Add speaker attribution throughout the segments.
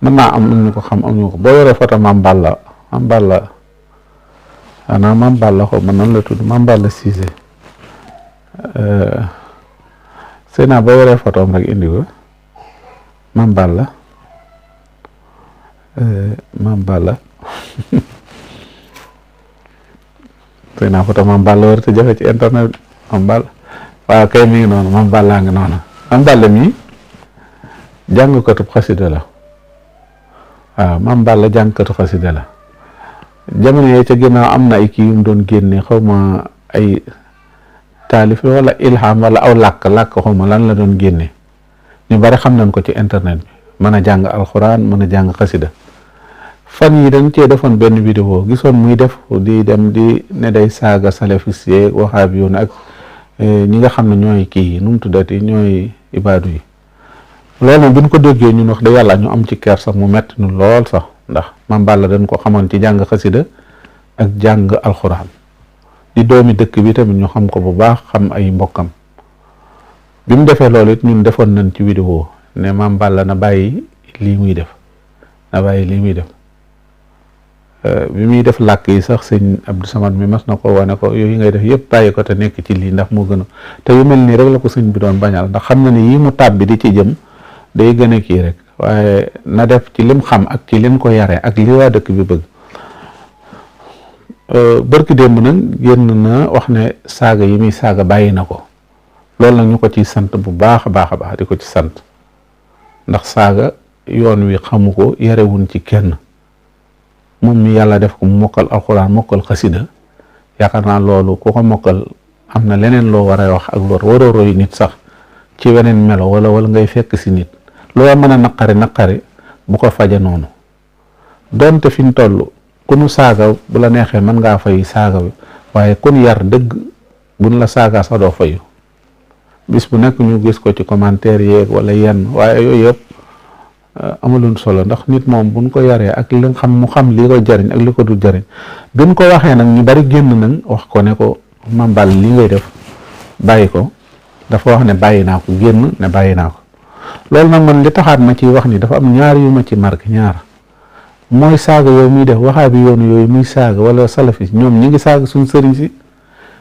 Speaker 1: mën naa am ñu ko xam am ñu ko boo yoree photo Mame Balla xanaa Mame Balla xaw ma nan la tudd Mame Balla Cissé sëy naa boo yoree photo am rek indi ko Mame Balla sëy naa photo Mame Balla war te jafe ci internet Mame Balla waaw kay mi ngi noonu Mame Balla ngi noonu Mame Balla mi jàngkatu xasida la waaw Mame Balla jàngkatu xasida la jamono yee ca ginnaaw am na ay kii yu mu doon génne xaw ma ay taalif wala ilham wala aw làkk xaw ma lan la doon génne ñu bari xam nañ ko ci internet bi mën a jàng alxuraan mën a jàng xasida fan yi dañ cee defoon benn vidéo gisoon muy def di dem di ne day saaga salafis yeeg waxaab yoon ak ñi nga xam ne ñooy kii nu mu tuddati ñooy ibaadu yi loolu bi ñu ko déggee ñun wax dëgg yàlla ñu am ci ker sax mu metti nu lool sax ndax Mame Balla dañ ko xamoon ci jàng xasida ak jàng alxuraan di doomi dëkk bi tamit ñu xam ko bu baax xam ay mbokkam bi mu defee loolu it ñun defoon nañ ci vidéo ne Mame Balla na bàyyi lii muy def bi muy def làkk yi sax sëñ Abdou Samad mi mas na ko wane ko yooyu ngay def yëpp bàyyi ko te nekk ci lii ndax moo gën a te yu mel nii rek la ko sëñ bi doon bañal ndax xam na ne yii mu tàbbi di ci jëm day gën a kii rek waaye na def ci lim xam ak ci lim ko yare ak li waa dëkk bi bëgg bërki démb nag génn na wax ne saaga yi muy saaga bàyyi na ko loolu nag ñu ko ci sant bu baax a baax di ko ci sant ndax saaga yoon wi xamu ko yarewuñ ci kenn moom mi yàlla def ko mu mokkal alxuraan mokkal xasida yaakaar naa loolu ku ko mokkal am na leneen loo war a wax ak loolu war a roy nit sax ci weneen melo wala ngay fekk si nit loo mën a naqari bu ko faje noonu donte fi ñu toll ku nu saaga bu la neexee mën ngaa fay saaga bi waaye kun yar dëgg buñ la saaga sax doo fayu bis bu nekk ñu gis ko ci commentaire yeeg wala yenn waaye yooyu yëpp amuluñ solo ndax nit moom buñ ko yaree ak li xam mu xam li ko jariñ ak li ko du jariñ biñ ko waxee nag ñu bari génn nañ wax ko ne ko Mame Balla li ngay def bàyyi ko dafa wax ne bàyyi naa ko génn ne bàyyi naa ko loolu nag man li taxaat ma ci wax ni dafa am ñaar yu ma ci marqué ñaar mooy saaga yooyu muy def waxaa bi yoonu yooyu muy saaga wala salafis ñoom ñi ngi saaga suñ sëriñ si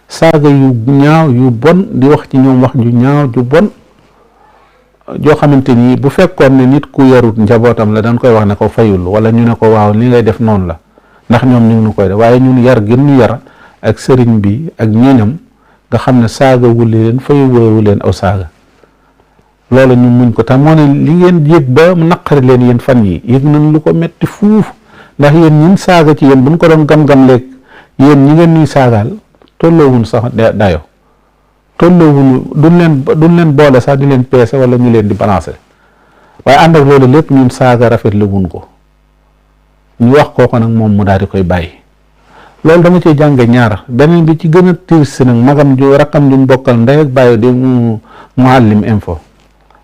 Speaker 1: saaga yu ñaaw yu bon di wax ci ñoom wax ju ñaaw ju bon joo xamante ni bu fekkoon ne nit ku yarut njabootam la dañ koy wax ne ko fayul wala ñu ne ko waaw li ngay def noonu la ndax ñoom ñu ngi koy def waaye ñun yar gën ñu yar ak sëriñ bi ak ñoñam nga xam ne saaga wuli leen fayu leen aw saaga loolu ñu muñ ko tam moo ne li ngeen yëg ba mu naqari leen yéen fan yi yëg nañ lu ko metti fuuf ndax yéen ñin saaga ci yéen buñ ko doon gam-gam leeg yéen ñi ngeen ñuy saagaal tolloowuñ sax dayo tolloowuñu duñ leen boole sax di leen peese wala ñu leen di balancer waaye ànd ak loolu lépp ñun saaga rafet la wuñ ko ñu wax kooko nag moom mu daal di koy bàyyi loolu dama ciy jànge ñaar beneen bi ci gën a triste nag magam ju rakkam juñ bokkal ndey ak bàyyi di Mouhalim info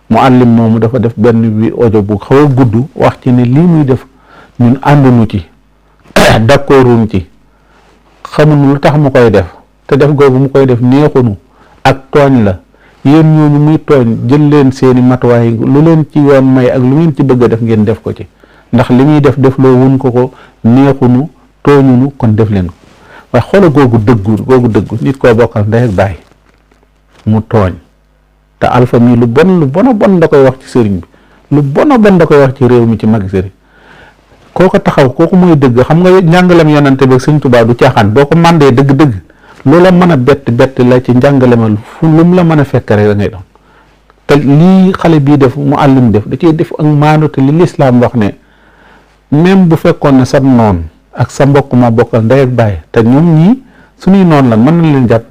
Speaker 1: Mouhalim moomu dafa def benn bi audio bu xaw a gudd wax ci ne lii muy def ñun ànduñu ci d'accorduñ ci xamuñu lu tax mu koy def te def googu mu koy def neexunu ak tooñ la yéen ñooñu muy tooñ jël leen seeni matuwaay lu leen ci yoon may ak lu ngeen ci bëgg a def ngeen def ko ci ndax li muy def loo wun ko neexunu tooñunu kon def leen ko waaye xoola googu dëggu nit koo bokkal ndey ak baay mu tooñ te alpha mi lu bon a bon da koy wax ci sëriñ bi lu bon a bon da koy wax ci réew mi ci magi sëriñ kooko taxaw kooku mooy dëgg xam nga njàngalem yonante bi Sëriñ Tuubaa du caaxaan boo ko mandee dëgg-dëgg loola mën a bett la ci njàngalemal fu lu mu la mën a fekk rek da ngay doon te lii xale bii def mu àllim def da ciy def ak maanu te li lislaam wax ne même bu fekkoon ne sa noon ak sa mbokk ma bokkal ndey ak baay te ñoom ñii suñuy noon lan mën nañ leen jàpp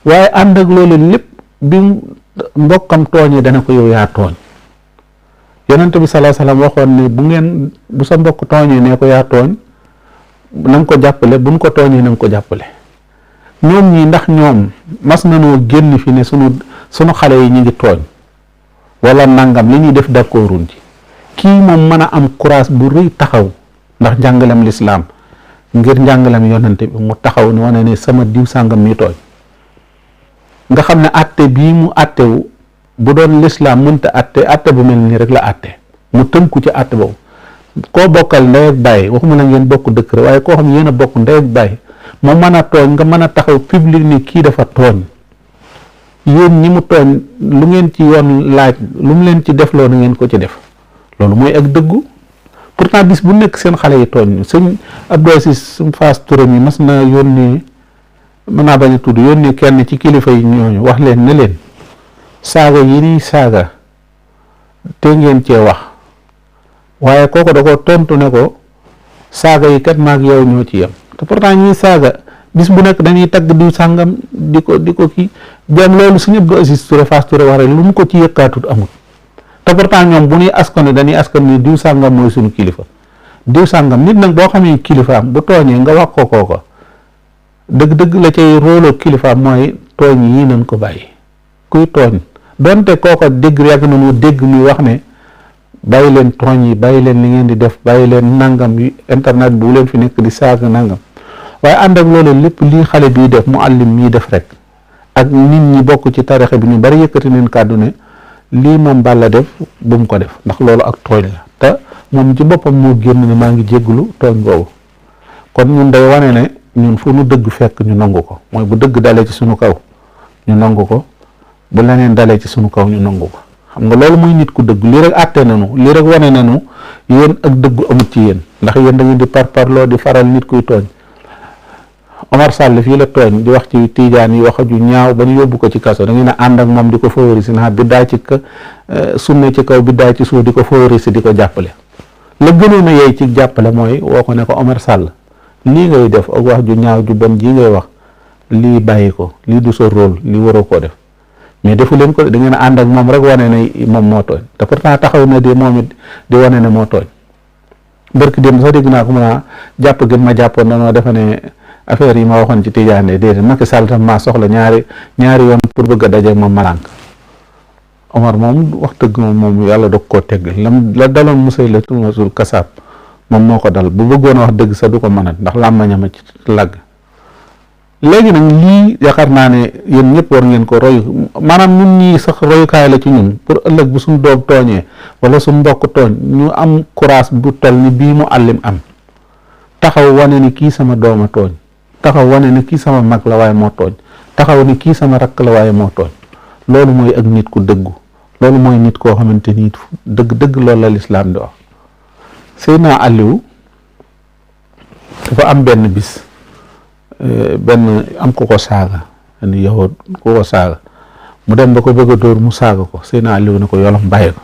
Speaker 1: waaye ànd ak loolu lépp bi mbokkam tooñee dana ko yow yaa tooñ yonent bi salaa salaam waxoon ne bu sa mbokk tooñee ne ko yaa tooñ na nga ko jàppale buñ ko tooñee na nga ko jàppale ñoom ñii ndax ñoom mas nanoo génn fi ne sunu xale yi ñu ngi tooñ wala nangam li ñuy def d'accorduñ ci kii moom mën a am courage bu rëy taxaw ndax njàngalem lislaam ngir njàngalem yonent bi mu taxaw ne wane ne sama diw sàngam mi tooñ nga xam ne atte bii mu attewu bu doon lislaam mënta atte bu mel nii rek la atte mu tënku ci atte boobu koo bokkal ndey ak bàyyi waxuma la ngeen bokk dëkk rek waaye koo xam ne yéen a bokk ndey ak bàyyi moo mën a tooñ nga mën a taxaw public ni kii dafa tooñ yéen ñi mu tooñ lu ngeen ci yoon laaj lu mu leen ci def loolu ngeen ko ci def loolu mooy ak dëggu. pourtant bis bu nekk seen xale yi tooñ sëñ Abdou Aziz Fass Touré mi mas na yónnee mën naa bañ a tudd yónnee kenn ci kilifa yi ñooñu wax leen ne leen saaga yi nii saaga te ngeen cee wax waaye kooku da ko tontu ne ko saaga yi kat maag yow ñoo ci yem te pourtant ñuy saaga bis bu nekk dañuy tagg diw sàngam di ko kii jam loolu sëñ Abdou Aziz Touré Fass Touré wax rek lu mu ko ci yëkkaatut amul te pourtant ñoom bu ñuy askan dañuy askan ni diw sàngam mooy suñu kilifa diw sàngam nit nag boo xamee kilifaam bu tooñee nga wax ko kooko dëgg-dëgg la cay róoloo kilifaam mooy tooñ yii nañ ko bàyyi kuy tooñ donte kooko dégg yàgg na mu dégg muy wax ne bàyyi leen tooñ yi bàyyi leen li ngeen di def bàyyi leen nangam yi internet bu leen fi nekk di saaga nangam waaye ànd ak loolu lépp lii xale bii def mu àllim mii def rek ak nit ñi bokk ci tarixa bi ñu bari yëkkati neen kàddu ne lii moom Balla def bu mu ko def ndax loolu ak tooñ la te moom ci boppam moo génn ne maa ngi jégglu tooñ boobu kon ñun day wane ne ñun fu nu dëgg fekk ñu nangu ko mooy bu dëgg dalee ci suñu kaw ñu nangu ko bu leneen dalee ci suñu kaw ñu nangu ko xam nga loolu mooy nit ku dëgg lii rek àtte nañu lii rek wane nañu yéen ak dëggu amut ci yéen ndax yéen da ngeen di parparloo di faral nit kuy tooñ Omar Sall fii la tooñ di wax ci tiijaan yi wax ju ñaaw ba ñu yóbbu ko ci kaso da ngeen a ànd ak moom di ko favoriser naa biddaa ci sunne ci kaw biddaa ci suuf di ko favoriser di ko jàppale la gënoon a yey ci jàppale mooy woo ko ne ko Omar Sall lii ngay def ak wax ju ñaaw ju bon ji ngay wax lii bàyyi ko lii du sa rôle lii waroo koo def mais defu leen ko da ngeen a ànd ak moom rek wane ne moom moo tooñ te pourtant taxaw na di moom it di wane ne moo tooñ barki dem sax dégg naa ko mën a jàpp gën ma jàppoon danoo defe ne affaire yi ma waxoon ci Tidiane déedéet Macky Sall tam maa soxla ñaari yoon pour bëgg a daje moom malank Omar moom wax dëgg moom yàlla dog koo tegg la daloon musay la tumasul kasaab moom moo ko dal bu bëggoon a wax dëgg sax du ko mën a ndax làmmañama ci lagg léegi nag lii yaakaar naa ne yéen ñëpp war ngeen ko roy maanaam ñun ñii sax royukaay la ci ñun pour ëllëg bu suñ doom tooñee wala suñ mbokk tooñ ñu am courage bu toll ni bii mu àllim am taxaw wane ni kii sama dooma tooñ taxaw wane ni kii sama mag la waaye moo tooñ taxaw ni kii sama rakk la waaye moo tooñ loolu mooy ak nit ku dëggu loolu mooy nit koo xamante ni dëgg loolu la lislaam di wax Seydina Aliou dafa am benn bis am ko saaga ni yow ko saaga mu dem ba ko bëgg a dóor mu saaga ko Seydina Aliou ne ko yolom bàyyi ko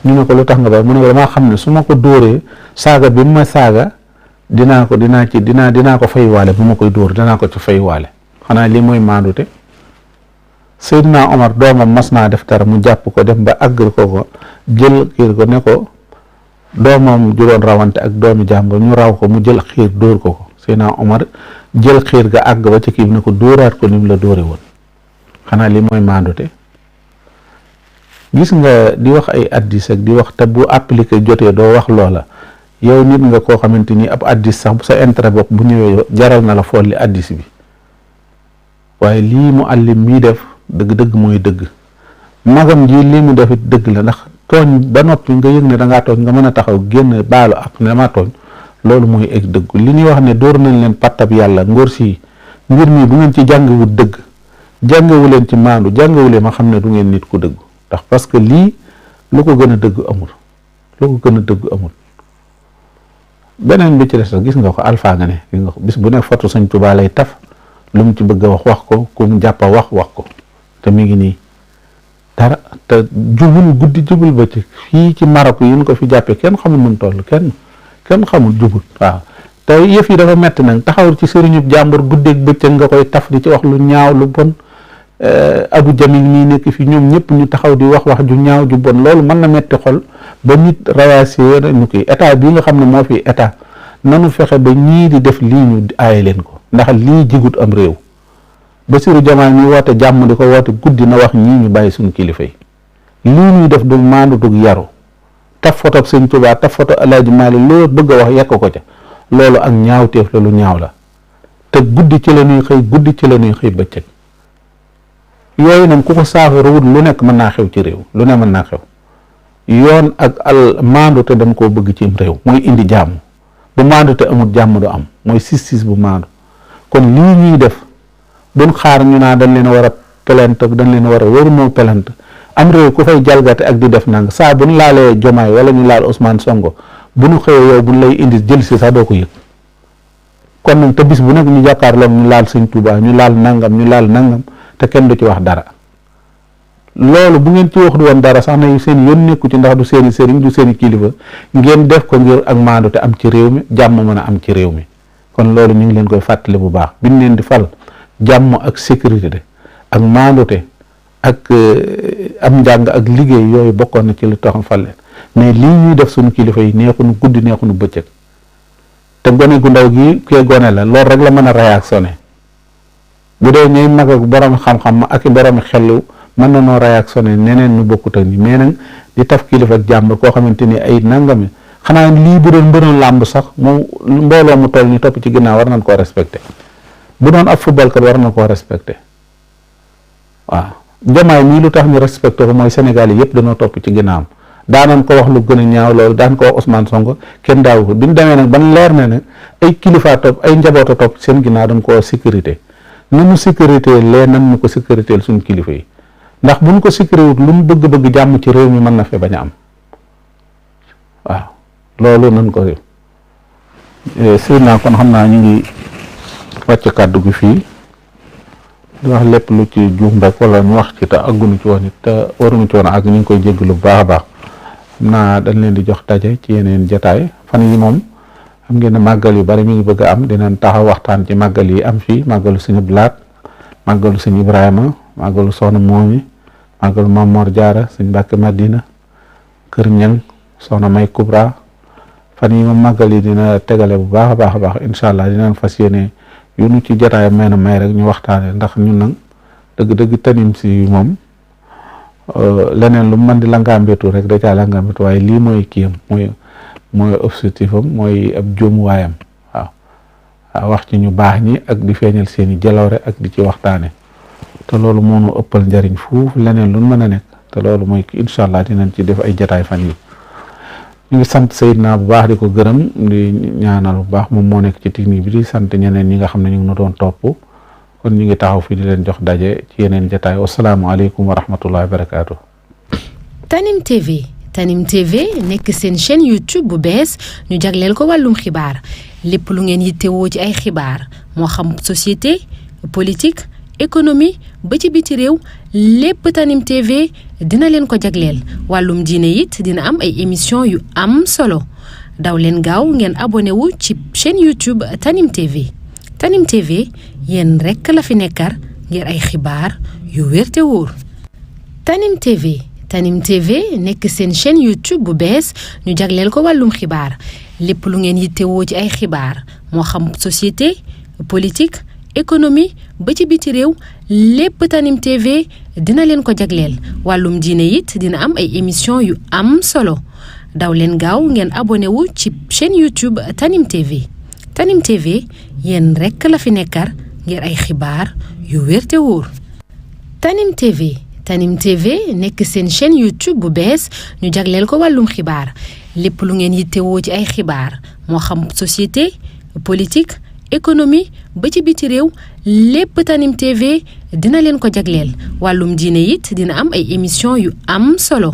Speaker 1: ñu ne ko lu tax nga bàyyi mu ne ko damaa xam ne su ma ko dóoree saaga bi mu ma saaga dinaa ko faywaale bu ma koy dóor dinaa ko ci faywaale xanaa lii mooy maandute Seydina Omar doomam mas naa def dara mu jàpp ko dem ba àggal ko jël xiir ko ne ko doomam ju doon rawante ak doomi jàmbur ñu raw ko mu jël xiir dóor ko Seydina Omar jël xiir ga àgg ba ci kii bi ne ko dóoraat ko ni mu la dóore woon xanaa lii mooy maandute gis nga di wax ay addis ak di wax te bu appliqué jotee doo wax loola yow nit nga koo xamante ni ab addis sax bu sa intérêt bopp bu ñëwee jaral na la folli addis bi waaye lii mu àllim mii def dëgg mooy dëgg magam ji lii mu def it dëgg la ndax tooñ ba noppi nga yëg ne dangaa tooñ nga mën a taxaw génn baalu ak ne dama tooñ loolu mooy egg dëgg li ñuy wax ne dóor nañ leen pattab yàlla ngóor si mbir mi bu ngeen ci jàngewul dëgg jàngewu leen ci maandu jàngewu leen ma xam ne du ngeen nit ku dëgg ndax parce que lii lu ko gën a dëgg amul beneen bi ci des gis nga ko alpha nga ne gis nga ko bis bu nekk foto Sëñ Tuubaa lay taf lu mu ci bëgg a wax ko ku mu jàppa wax ko te mi ngi nii dara te jubul guddi jubul ba ci fii ci Maroc yi ñu ko fi jàppee kenn xamul mun toll kenn xamul jubul waaw te yëf yi dafa metti nag taxawul ci sëriñub jàmbur guddeeg bëccëg nga koy taf di ci wax lu ñaaw lu bon Abu Jamil mii nekk fi ñoom ñëpp ñu taxaw di wax ju ñaaw ju bon loolu mën na metti xol ba nit rawaasee ñu koy état bii nga xam ne moo fi état nanu fexe ba ñii di def lii ñu aaye leen ko ndax lii jigut am réew Bassirou Diomaye mi woote jàmm di ko woote guddi na wax ñii ñu bàyyi suñu kilifa yi lii ñuy def du maandu dug yaru taf foto Sëñ Tuubaa taf foto Alaaji Maalik loo bëgg a wax yekk ko ca loolu ak ñaawteef la lu ñaaw la te guddi ci la ñuy xëy bëccëg yooyu nag ku ko saafara wut lu nekk mën naa xew ci réew lu ne mën naa xew yoon ak maandute dañ koo bëgg ci réew mooy indi jàmm. bu maandute amul jàmm du am mooy justice bu maandu kon lii ñuy def buñ xaar ñu naa dañ leen war a pelante dañ leen war a waruñoo pelante am réew ku fay jalgate ak di def nang saa buñ laalee Jomaay wala ñu laal Ousmane Sonko bu ñu xëyee yow buñ lay indi jël si sax doo ko yëg kon nag te bis bu nekk ñu jàkkaarloo ñu laal Sëñ Tuubaa ñu laal nangam te kenn du ci wax dara loolu bu ngeen ci wax du woon dara sax na seen yoon nekku ci ndax du seeni sëriñ du seeni kilifa ngeen def ko ngir ak maandu te am ci réew mi jàmm mën a am ci réew mi kon loolu ñu ngi leen koy fàttali bu baax biñ leen di fal jàmm ak sécurité ak maandute ak am njàng ak liggéey yooyu bokkoon na ci li tax fal leen mais lii ñuy def suñu kilifa yi neexuñu guddi neexuñu bëccëg te gone gu ndaw gi kee gone la loolu rek la mën a réactionné bu dee ñooy mag ak borom xam-xam ak i borom xelu mën na noo réactionné neneen ñu bokkut ak ni mais nag di taf kilifa ak jàmbur koo xamante ni ay nangami xanaa lii bu doon mbëroon làmb sax mu mbooloo mu toll ni topp ci ginnaaw war nañ koo respecté bu doon ab football kat war na koo respecté waaw Jomaay mii lu tax ñu respecté ko mooy Sénégal yi yëpp dañoo topp ci ginnaawam daanan ko wax lu gën a ñaaw loolu daan ko wax Ousmane Sonko kenn daawu ko bi ñu demee nag ban leer na ne ay kilifa topp ay njaboota topp seen ginnaaw dañ koo sécurité ni mu sécurité lee nan ñu ko sécurité suñu kilifa yi ndax bu ñu ko sécurité wut lu mu bëgg-bëgg jàmm ci réew mi mën na fee bañ a am waaw loolu nañ ko sëñ naa kon xam naa ñu ngi wàcc kàddu gi fii di wax lépp lu ci juum rek wala ñu wax ci te àgguñu ci woon it te waruñu ci woon a àgg ñu ngi koy jégalu bu baax a baax xam naa dañ leen di jox daje ci yeneen jataay fan yi moom xam ngeen ne màggal yu bari mi ngi bëgg a am dinañ taxaw waxtaan ci màggal yi am fii màggalu sëñ Abdou Lahad màggalu sëñ Ibrahima màggalu Soxna Moomi màggalu Maam Mor Jaara sëñ Mbàkke Madina Kër Ñang Soxna May Kubra fan yi moom màggal yi dina tegale bu baax a baax incha allah dinañ fas yéene yu nu ci jotaay may rek ñu waxtaane ndax ñun nag dëgg-dëgg tanim si moom leneen lu mën di langaambeetu rek da caa langaambeetu waaye lii mooy kiyam mooy objectif am mooy ab joomuwaayam waaw wax ci ñu baax ñi ak di feeñal seeni jaloore ak di ci waxtaane te loolu moo nu ëppal njariñ fuuf leneen lu mën a nekk te loolu mooy incha allah dinañ ci def ay jotaay fan yi ñu ngi sant Seydina bu baax di ko gërëm di ñaanal bu baax moom moo nekk ci technique bi di sant ñeneen ñi nga xam ne ñu ngi na doon topp kon ñu ngi taxaw fii di leen jox daje ci yeneen jotaay wasalaamualeykum wa rahmatullahi wa barakaatu.
Speaker 2: Tanim TV nekk seen chaîne YouTube bu bees ñu jagleel ko wàllum xibaar lépp lu ngeen yittewoo ci ay xibaar moo xam société politique économie ba ci biti réew lépp Tanim TV dina leen ko jagleel wàllum diine it dina am ay émission yu am solo daw leen gaaw ngeen abonné wu ci chaîne YouTube Tanim TV Tanim TV yéen rekk la fi nekkar ngir ay xibaar yu wér te wóor. Tanim TV nekk seen chaîne YouTube bu bees ñu jagleel ko wàllum xibaar lépp lu ngeen yittewoo ci ay xibaar moo xam société politique économie ba ci biti réew lépp Tanim TV dina leen ko jagleel wàllum diine it dina am ay émission yu am solo daw leen gaaw ngeen abonné wu ci chaîne YouTube Tanim TV Tanim TV yéen rekk la fi nekkar ngir ay xibaar yu wér te wóor. Tanim TV nekk seen chaîne YouTube bu bees ñu jagleel ko wàllum xibaar lépp lu ngeen yittewoo ci ay xibaar moo xam société politique économie ba ci biti réew lépp Tanim TV dina leen ko jagleel wàllum diine it dina am ay émission yu am solo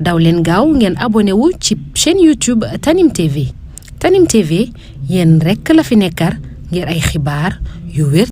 Speaker 2: daw leen gaaw ngeen abonné wu ci chaîne YouTube Tanim TV Tanim TV yéen rekk la fi nekkar ngir ay xibaar yu wér